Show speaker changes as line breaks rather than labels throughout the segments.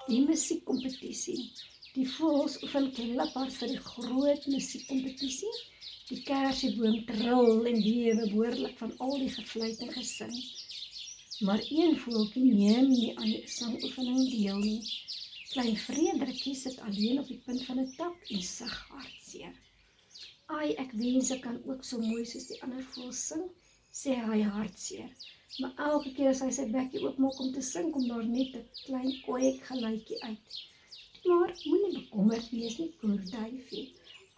Die musiekkompetisie. Die voëls oefen kliphard vir die groot musiekkompetisie. Die kersieboom trill en bewe behoorlik van al die gefluit en gesing. Maar een voeltjie neem nie aan die sangoefening deel nie. Klein Frederikkie sit alleen op die punt van 'n tak en sug hartseer. Ai, ek wens ek kan ook so mooi soos die ander voëls sing, sê hy hartseer. Maar elke keer as hy sy bekkie oopmaak om te sing, kom daar net 'n klein koek geluidjie uit. Maar moenie bekommerd wees nie, koerduifie.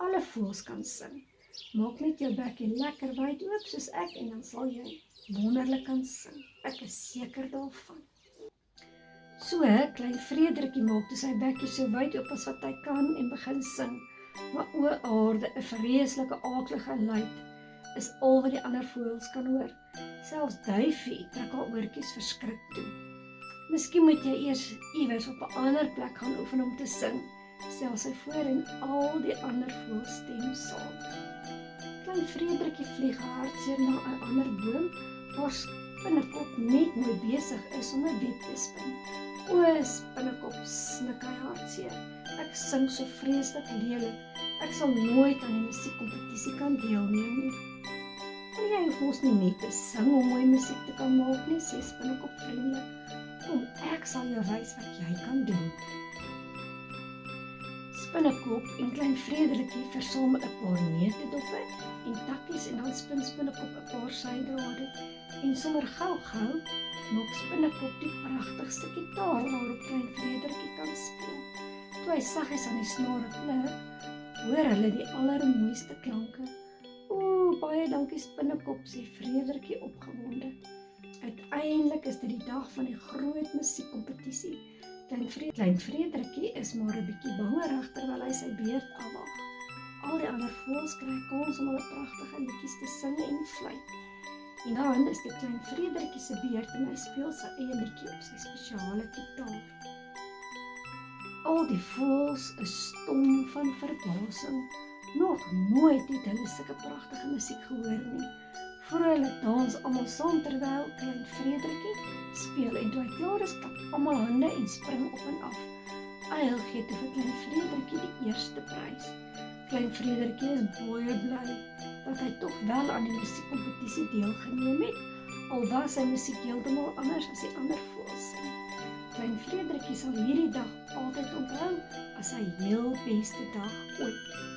Alle voëls kan sing. Maak net jou bekkie lekker wyd oop soos ek en dan sal jy wonderlik kan sing. Ek is seker daarvan. So, klein Frederikkie maak toe sy bekkie so wyd oop as wat hy kan en begin sing. Maar o aarde, 'n vreeslike aaklige luid is al wat die ander voëls kan hoor. Selfs duifie trek haar oortjies verskrik toe. Miskien moet jy eers iewers op 'n ander plek gaan oefen om te sing, stel sy voor en al die ander voëls stem saam. Klein Frederikkie vlieg hartseer na 'n ander boom, waar Spinnekop net mooi besig is om 'n web te spin. O, Spinnekop, snik hy hartseer. Ek sing so vreeslik lelik. Ek sal nooit aan die musiekkompetisie kan deelneem nie. Maar jy hoef ons nie net te sing om mooi musiek te kan maak nie, sê Spinnekop vriendelik. Kom, ek sal jou wys wat jy kan doen. Spinnekop en klein Frederikkie versamel 'n paar netedoppe en takkies en dan spin Spinnekop 'n paar sydrade en sommer gou maak Spinnekop die pragtigste gitaar waarop klein Frederikkie kan speel. Toe hy saggies aan die snare pluk, hoor hulle die allermooiste klanke. O, baie dankie Spinnekop, sê Frederikkie opgewonde. Uiteindelik is dit die dag van die groot musiekkompetisie. Klein Frederikkie is maar 'n bietjie bangerig terwyl hy sy beurt afwag. Al die ander voëls kry kans om hulle pragtige liedjies te sing en fluit. En dan is dit klein Frederikkie se beurt en hy speel sy eie liedjie op sy spesiale gitaar. Al die voëls is stom van verbasing. Nog nooit het hulle sulke pragtige musiek gehoor nie. Vrolik dans almal saam terwyl klein Frederikkie speel en toe hy klaar is, klap almal hande en spring op en af. Uil gee toe vir klein Frederikkie die eerste prys. Klein Frederikkie is baie bly dat hy tog wel aan die musiekkompetisie deelgeneem het, al was sy musiek heeltemal anders as die ander voëls. Klein Frederikkie sal hierdie dag altyd onthou as sy heel beste dag ooit.